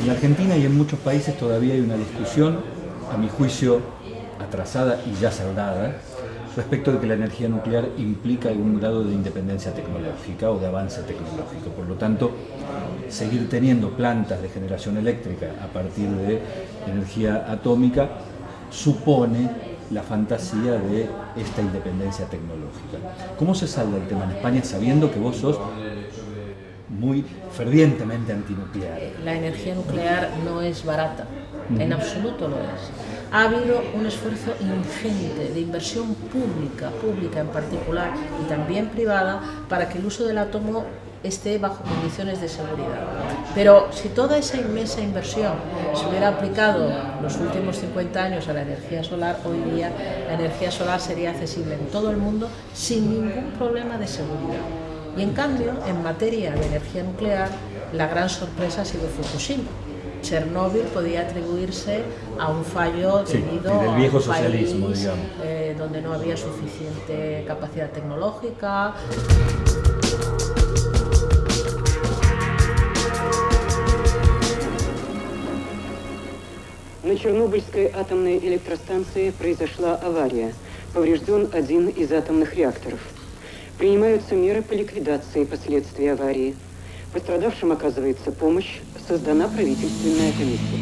En Argentina y en muchos países todavía hay una discusión, a mi juicio atrasada y ya saldada, respecto de que la energía nuclear implica algún grado de independencia tecnológica o de avance tecnológico. Por lo tanto, seguir teniendo plantas de generación eléctrica a partir de energía atómica supone la fantasía de esta independencia tecnológica. ¿Cómo se salda el tema en España sabiendo que vos sos muy fervientemente antinuclear? La energía nuclear no es barata, en absoluto lo es. Ha habido un esfuerzo ingente de inversión pública en particular y también privada, para que el uso del átomo esté bajo condiciones de seguridad. Pero si toda esa inmensa inversión se hubiera aplicado los últimos 50 años a la energía solar, hoy día la energía solar sería accesible en todo el mundo sin ningún problema de seguridad. Y en cambio, en materia de energía nuclear, la gran sorpresa ha sido Fukushima. Chernóbil podía atribuirse a un fallo debido del viejo a un socialismo, país, digamos, donde no había suficiente capacidad tecnológica. На Чернобыльской атомной электростанции произошла авария. Поврежден один из атомных реакторов. Принимаются меры по ликвидации последствий аварии. Пострадавшим оказывается помощь. Создана правительственная комиссия.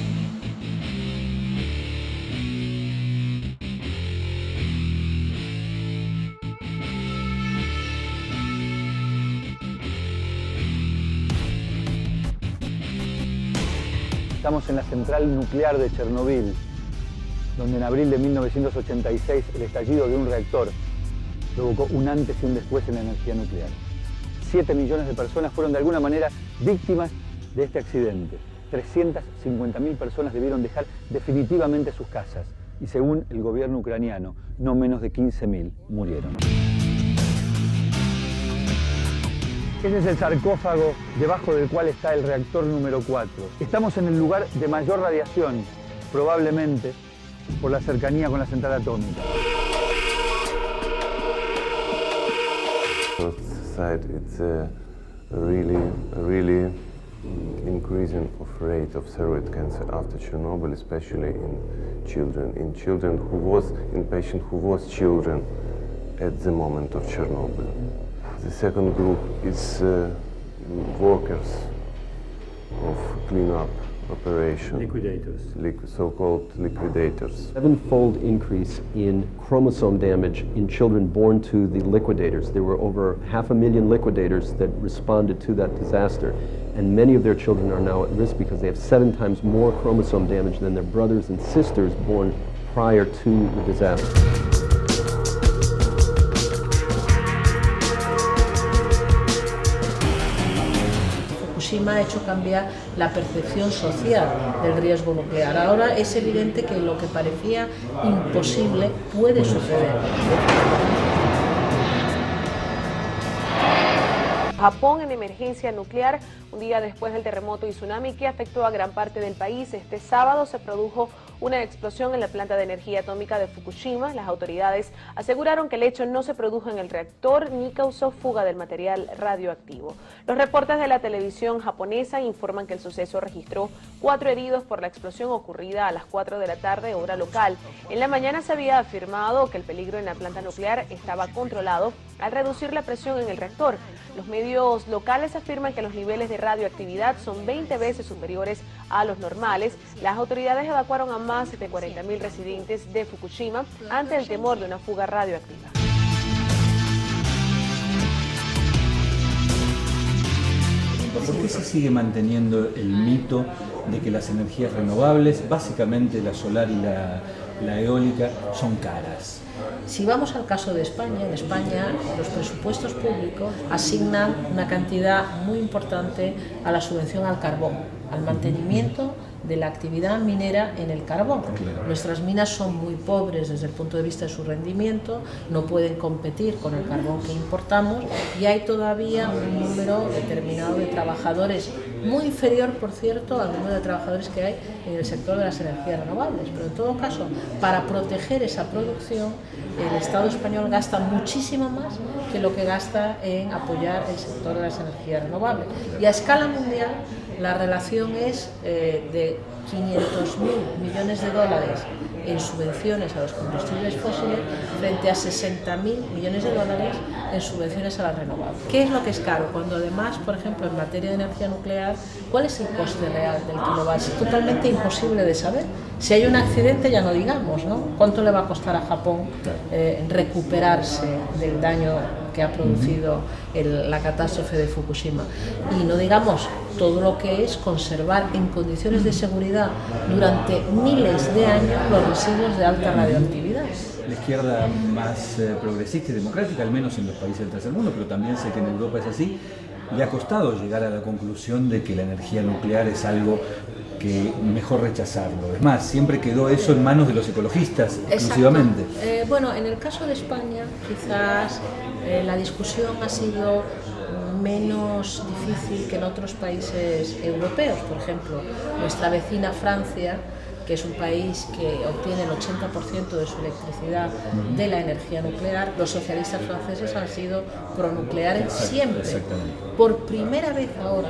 Estamos en la central nuclear de Chernobyl, donde en abril de 1986 el estallido de un reactor provocó un antes y un después en la energía nuclear. 7 millones de personas fueron de alguna manera víctimas de este accidente. 350.000 personas debieron dejar definitivamente sus casas y, según el gobierno ucraniano, no menos de 15.000 murieron. Ese es el sarcófago debajo del cual está el reactor número 4. Estamos en el lugar de mayor radiación, probablemente por la cercanía con la central atómica. First side, it's a really increasing of rate of thyroid cancer after Chernobyl, especially in children. In patient who was children at the moment of Chernobyl. The second group is workers of cleanup operation. Liquidators. So-called liquidators. Sevenfold increase in chromosome damage in children born to the liquidators. There were over 500,000 liquidators that responded to that disaster, and many of their children are now at risk because they have 7 times more chromosome damage than their brothers and sisters born prior to the disaster. Fukushima ha hecho cambiar la percepción social del riesgo nuclear. Ahora es evidente que lo que parecía imposible puede suceder. Japón en emergencia nuclear, un día después del terremoto y tsunami que afectó a gran parte del país. Este sábado se produjo una explosión en la planta de energía atómica de Fukushima. Las autoridades aseguraron que el hecho no se produjo en el reactor ni causó fuga del material radioactivo. Los reportes de la televisión japonesa informan que el suceso registró 4 heridos por la explosión ocurrida a las 4 de la tarde, hora local. En la mañana se había afirmado que el peligro en la planta nuclear estaba controlado al reducir la presión en el reactor. Los medios locales afirman que los niveles de radioactividad son 20 veces superiores a los normales. Las autoridades evacuaron a más de 40.000 residentes de Fukushima ante el temor de una fuga radioactiva. ¿Por qué se sigue manteniendo el mito de que las energías renovables, básicamente la solar y la eólica, son caras? Si vamos al caso de España, en España los presupuestos públicos asignan una cantidad muy importante a la subvención al carbón, al mantenimiento de la actividad minera en el carbón. Nuestras minas son muy pobres desde el punto de vista de su rendimiento, no pueden competir con el carbón que importamos y hay todavía un número determinado de trabajadores, muy inferior, por cierto, al número de trabajadores que hay en el sector de las energías renovables. Pero en todo caso, para proteger esa producción, el Estado español gasta muchísimo más que lo que gasta en apoyar el sector de las energías renovables. Y a escala mundial la relación es de 500.000 millones de dólares en subvenciones a los combustibles fósiles frente a 60.000 millones de dólares en subvenciones a las renovables. ¿Qué es lo que es caro? Cuando además, por ejemplo, en materia de energía nuclear, ¿cuál es el coste real del kilovatio? Es totalmente imposible de saber. Si hay un accidente, ya no digamos, ¿no? ¿Cuánto le va a costar a Japón recuperarse del daño que ha producido la catástrofe de Fukushima? Y no digamos todo lo que es conservar en condiciones de seguridad durante miles de años los residuos de alta radioactividad. La izquierda más progresista y democrática, al menos en los países del tercer mundo, pero también sé que en Europa es así, le ha costado llegar a la conclusión de que la energía nuclear es algo que mejor rechazarlo. Es más, siempre quedó eso en manos de los ecologistas exclusivamente. Bueno, en el caso de España quizás la discusión ha sido menos difícil que en otros países europeos. Por ejemplo, nuestra vecina Francia, que es un país que obtiene el 80% de su electricidad de la energía nuclear, los socialistas franceses han sido pronucleares siempre. Por primera vez ahora,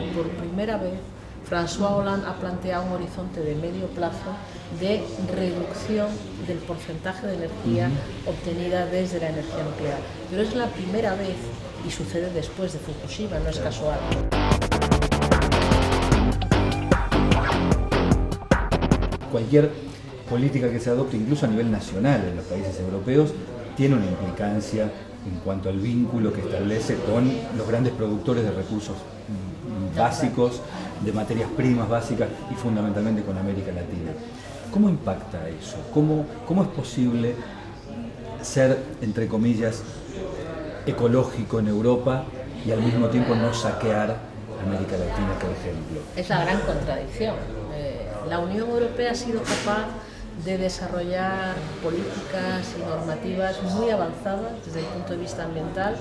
François Hollande ha planteado un horizonte de medio plazo de reducción del porcentaje de energía obtenida desde la energía nuclear. Pero es la primera vez y sucede después de Fukushima, no es casual. Cualquier política que se adopte, incluso a nivel nacional en los países europeos, tiene una implicancia en cuanto al vínculo que establece con los grandes productores de recursos básicos, de materias primas básicas y fundamentalmente con América Latina. ¿Cómo impacta eso? ¿Cómo es posible ser, entre comillas, ecológico en Europa y al mismo tiempo no saquear América Latina, por ejemplo? Es la gran contradicción. La Unión Europea ha sido capaz de desarrollar políticas y normativas muy avanzadas desde el punto de vista ambiental,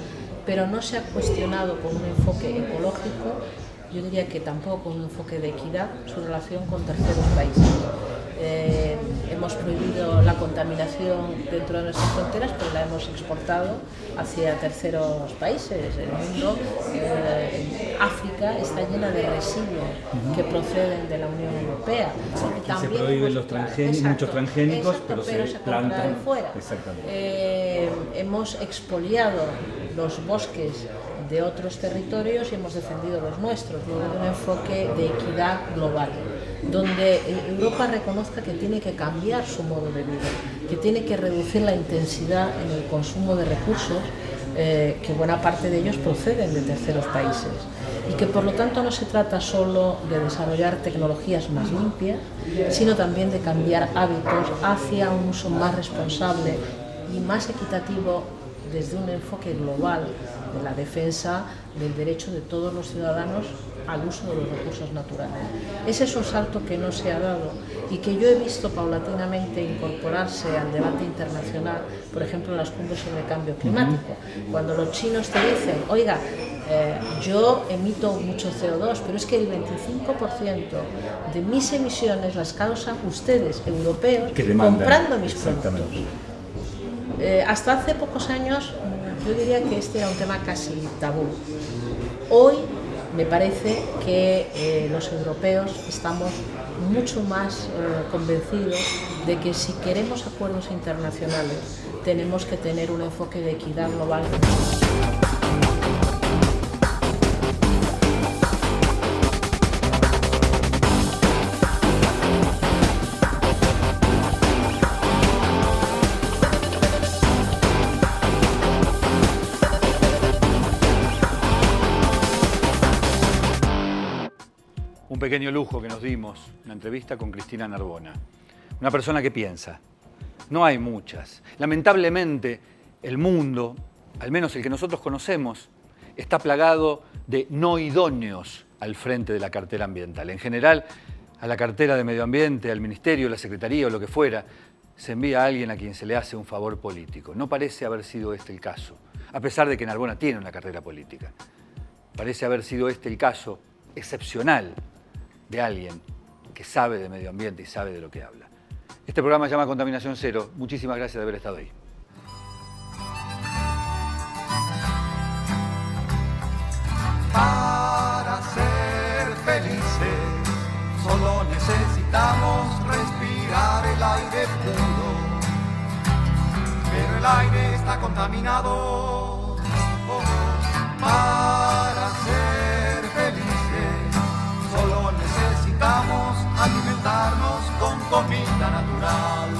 pero no se ha cuestionado con un enfoque ecológico, yo diría que tampoco con un enfoque de equidad, su relación con terceros países. Hemos prohibido la contaminación dentro de nuestras fronteras, pero la hemos exportado hacia terceros países. El mundo, África está llena de residuos que proceden de la Unión Europea. También se prohíben muchos transgénicos, pero se plantan fuera. Hemos expoliado los bosques de otros territorios y hemos defendido los nuestros, luego de un enfoque de equidad global, donde Europa reconozca que tiene que cambiar su modo de vida, que tiene que reducir la intensidad en el consumo de recursos, que buena parte de ellos proceden de terceros países, y que por lo tanto no se trata solo de desarrollar tecnologías más limpias, sino también de cambiar hábitos hacia un uso más responsable y más equitativo desde un enfoque global de la defensa del derecho de todos los ciudadanos al uso de los recursos naturales. Ese es un salto que no se ha dado y que yo he visto paulatinamente incorporarse al debate internacional, por ejemplo en las cumbres sobre cambio climático. Cuando los chinos te dicen, oiga, yo emito mucho CO2, pero es que el 25% de mis emisiones las causan ustedes, europeos, comprando mis productos. Hasta hace pocos años yo diría que este era un tema casi tabú. Hoy me parece que los europeos estamos mucho más convencidos de que si queremos acuerdos internacionales tenemos que tener un enfoque de equidad global. Un pequeño lujo que nos dimos, una entrevista con Cristina Narbona, una persona que piensa. No hay muchas. Lamentablemente, el mundo, al menos el que nosotros conocemos, está plagado de no idóneos al frente de la cartera ambiental. En general, a la cartera de Medio Ambiente, al Ministerio, la Secretaría o lo que fuera, se envía a alguien a quien se le hace un favor político. No parece haber sido este el caso, a pesar de que Narbona tiene una carrera política. Parece haber sido este el caso excepcional de alguien que sabe de medio ambiente y sabe de lo que habla. Este programa se llama Contaminación Cero. Muchísimas gracias de haber estado ahí. necesitamos respirar el aire puro, pero el aire está contaminado. Para ser felices solo necesitamos alimentarnos con comida natural,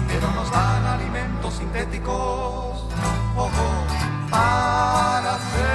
pero nos dan alimentos sintéticos. Para